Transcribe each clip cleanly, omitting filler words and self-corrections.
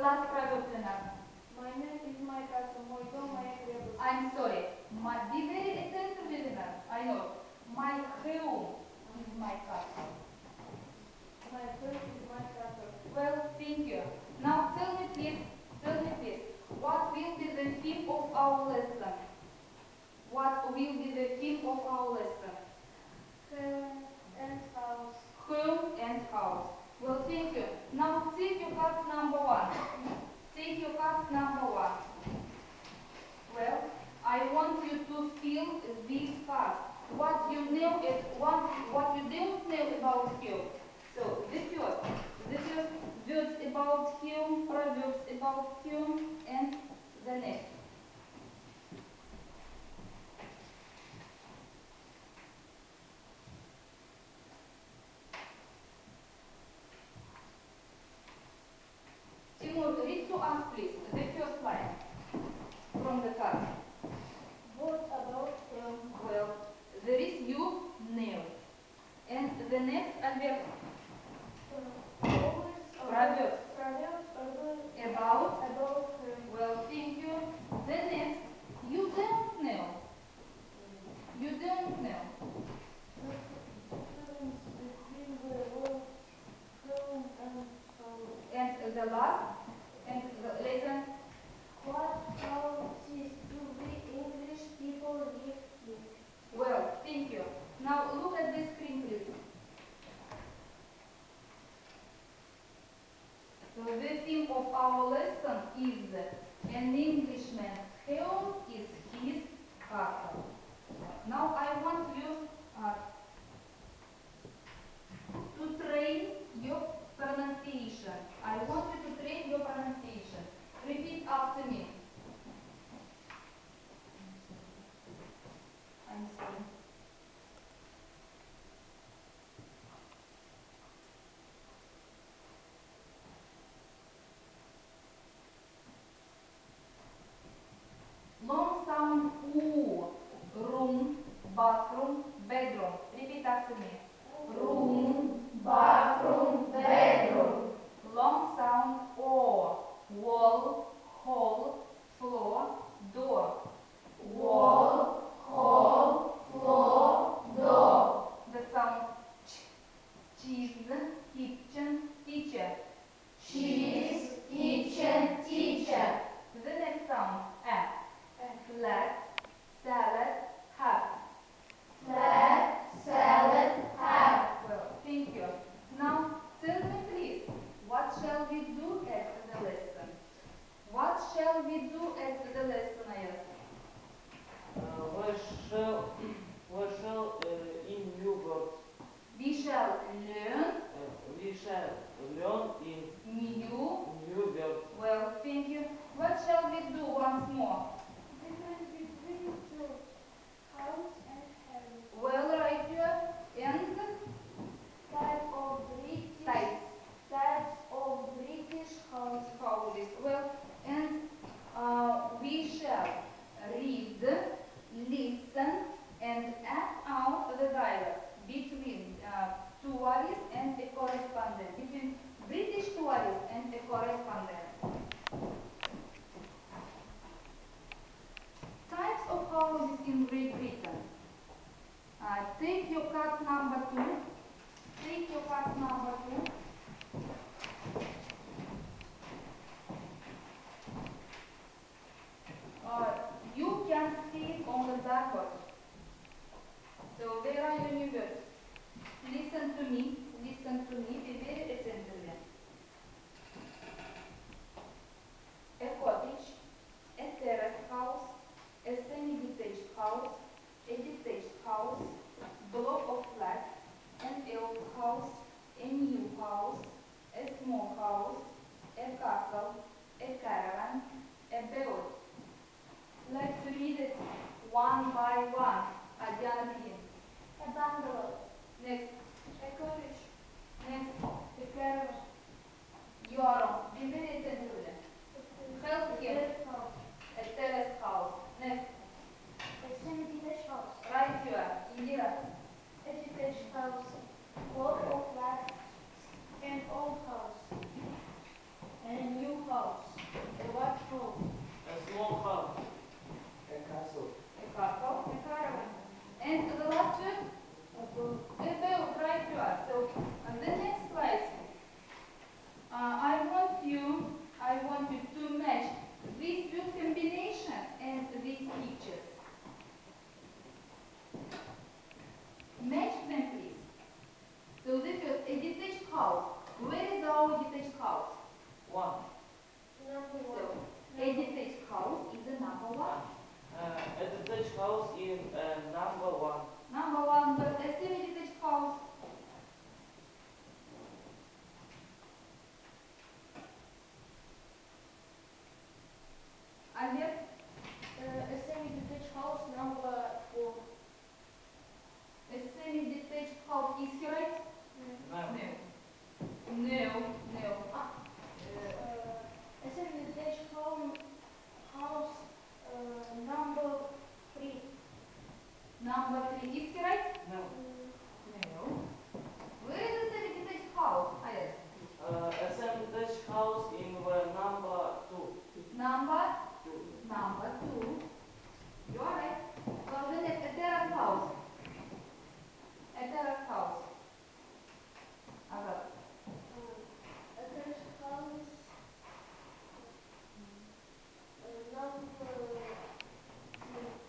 last private winner. My name is my castle. Мой дом, моя крепость. I'm sorry. Be very attentive listener. I know. My home is my castle. My place is my castle. Well, thank you. Now tell me please, what will be the theme of our lesson? What will be the theme of our lesson? Home and house. Home and house. Well, thank you. Now take your cards number 1. Take your cards number 1. Well, I want you to fill these cards. What you know and what you don't know about home. So the first words about home, proverbs about home, and the next. Timur, read to us please the first line from the card. What about home? Well, there is you know. And the next adverb. Proverbs. About. About home. Well, thank you. The next, you don't know. You don't know. And the last, and the lesson. What houses do we English people live in? Well, thank you. Now look at the screen, please. So the theme of our lesson is an Englishman's home is his castle. Now I want you to train your pronunciation. I want you to train your pronunciation. Repeat after me. I'm sorry. Long sound oo. Room, bathroom, bedroom. Repeat after me. Room, bathroom, bedroom. long sound o. Wall, hall, floor, door. Wall, hall, floor, door. The sound ch. Cheese, kitchen, teacher. Cheese, kitchen, teacher. The next sound a. Flat, salad, hat. Flat, salad, hat. Well, thank you. Now tell me please, what shall we do at the lesson? What shall we do at the lesson, I ask? We shall in new words. We shall learn We shall learn in new. new words. Well, thank you. What shall we do once more? Difference between two, house and home. Well, right here. And Type of British types. types of British house. Houses. Well, and we shall read, listen, and act out the dialogue between tourist and a correspondent, between British tourist and a correspondent. Types of houses in Great Britain. Take your card number 2. Take your card number 2.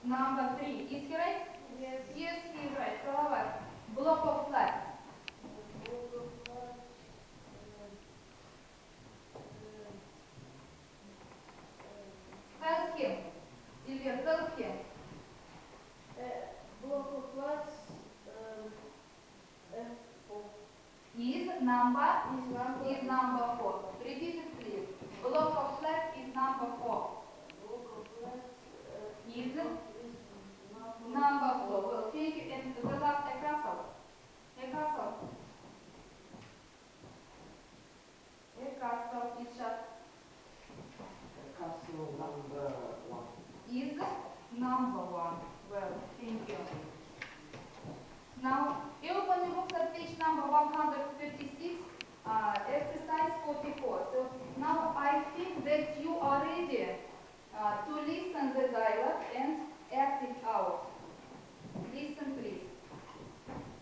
Number 3. Is he right? Yes. Yes, he is right. Salavat. Block of flats. Help him. Ilya, help him. Block of flats Is number is is number 4. Repeat it, please. Block of flats is number 4. block of flats Is is number 4. Well, thank you. And the last, a castle. A castle. A castle is shut. Castle number 1. Is number 1. Well, thank you. Now, you open your books at page number 136, exercise 44. So now I think that you are ready to listen the dialogue and act it out. Listen, please.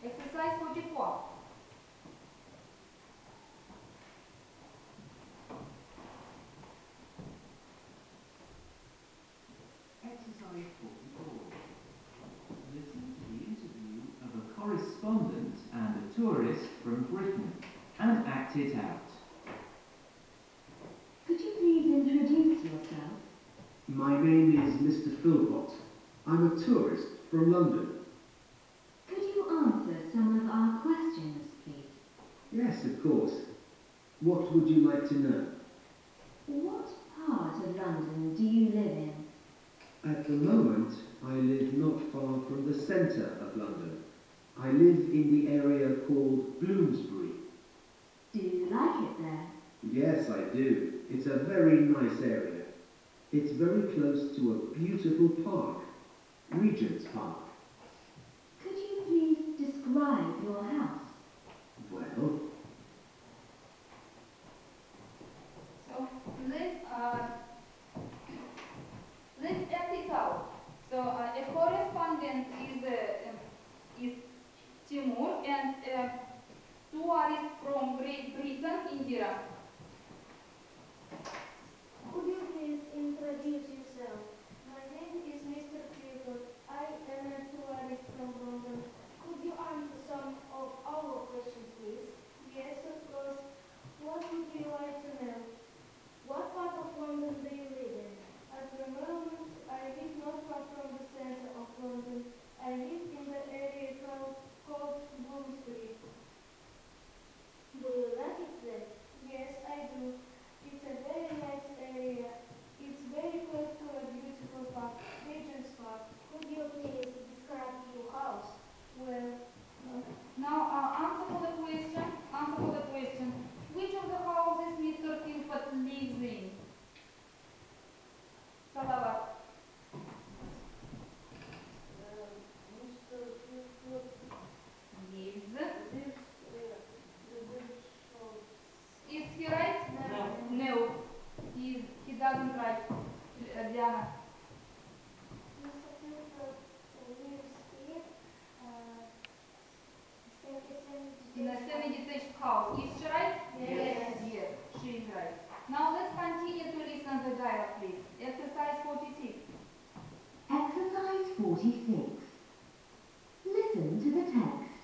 Exercise 44. Exercise 44. Listen to the interview of a correspondent and a tourist from Britain and act it out. Could you please introduce yourself? My name is Mr. Philpott. I'm a tourist from London. Could you answer some of our questions, please? Yes, of course. What would you like to know? What part of London do you live in? At the moment, I live not far from the centre of London. I live in the area called Bloomsbury. Do you like it there? Yes, I do. It's a very nice area. It's very close to a beautiful park, Regent's Park. Could you please describe your house? Well, So let's act it out. So a correspondent is Timur and a tourist from Great Britain, Indira. Could you please introduce yourself? My name is Mr. Philpott. I am a tourist from London. Could you answer some of our questions, please? Yes, of course. What would you like to know? What part of London do you live in? At the moment, I live not far from the center of London. I live in the area called Bloomsbury. Do you like it there? Yes, I do. It's a very nice area. It's very close to a beautiful park, Regent's Park. Could you please describe your house? Well, Now answer for the question. Answer for the question. Which of the houses Mr. Philpott lives in? Salavat. Mr. Philpott Lives. lives the British house. Is he right? No. No. He doesn't write. Diana. Mr. Philpott lives In a semi-detached house. Is she right? Yes. Yes, she is right. Now let's continue to listen the dialogue, please. Exercise 46. Exercise 46. Listen to the text.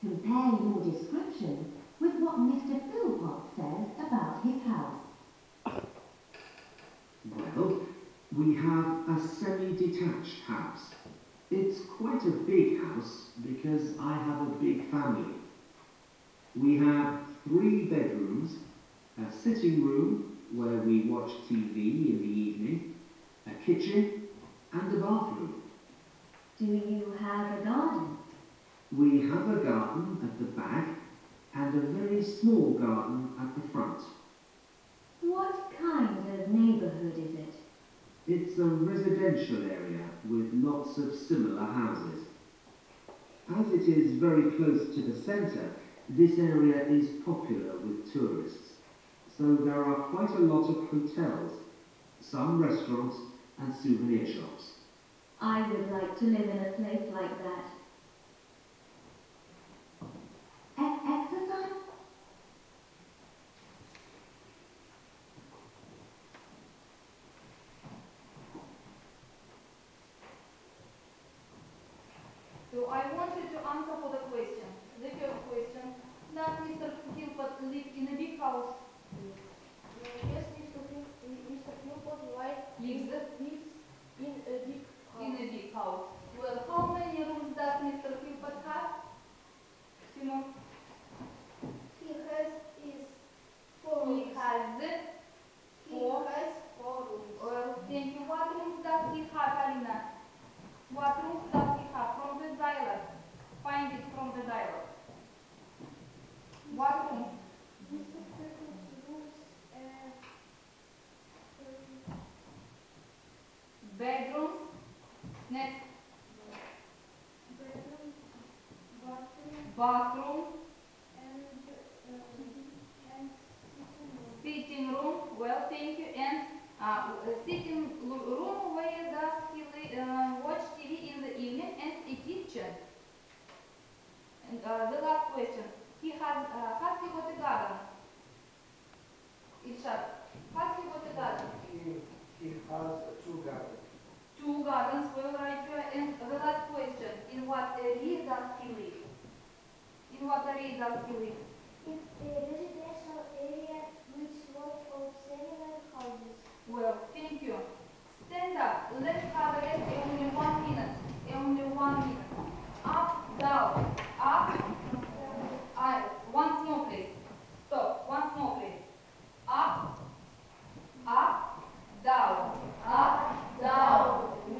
Compare your description with what Mr. Philpott says about his house. well, we have a semi-detached house. It's quite a big house because I have a big family. We have 3 bedrooms, a sitting room where we watch TV in the evening, a kitchen and a bathroom. Do you have a garden? We have a garden at the back and a very small garden at the front. What kind of neighbourhood is it? It's a residential area with lots of similar houses. As it is very close to the centre, this area is popular with tourists. So there are quite a lot of hotels, some restaurants and souvenir shops. I would like to live in a place like that. Exercise? live in a big house? Yes, Mr. Philpott White Lives lives in a big house. in a big house. Well, how many rooms does Mr. Philpott have? Simon? He has is four He rooms. has He four. has four rooms. Well, thank you. What rooms does he have, Alina? What rooms does he have from the dialogue? Find it from the dialogue. What room? Mr. Philpott's rooms Bedrooms. Next. bedroom, bathroom, Bathroom. and Sitting room. Well, thank you. And sitting room where does he watch TV in the evening, and a kitchen. And the last question. Has he got a garden? Irshad, has he got a garden? He has two gardens. Two gardens, well, right here. And the last question. In what area does he live? In what area does he live? in a residential area with lot of several houses. Well, thank you. Stand up. Let's have a rest. Only 1 minute. Only 1 minute. Up, down, up. Once more, please. Stop. Once more, please. Up, up, down,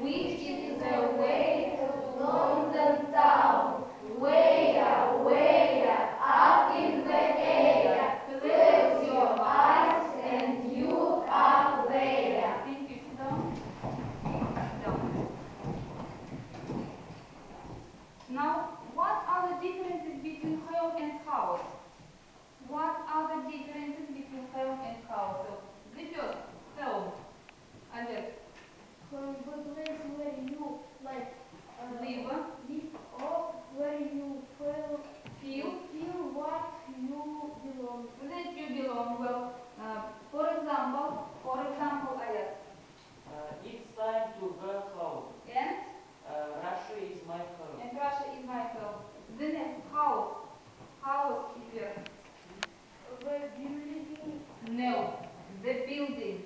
which is the way to London town. Way up in the air. Close your eyes and you are there. Thank you. Sit down. Down. Now, what are the differences between home and house? What are the differences between home and house? So, the first, home. Albert, The place where you like live, live or where you feel, feel what you belong. that you belong. Well, for example, Ayat. It's time to go home. And Russia is my home. Russia is my home. The next, house. House is here. Where you live in No, the building.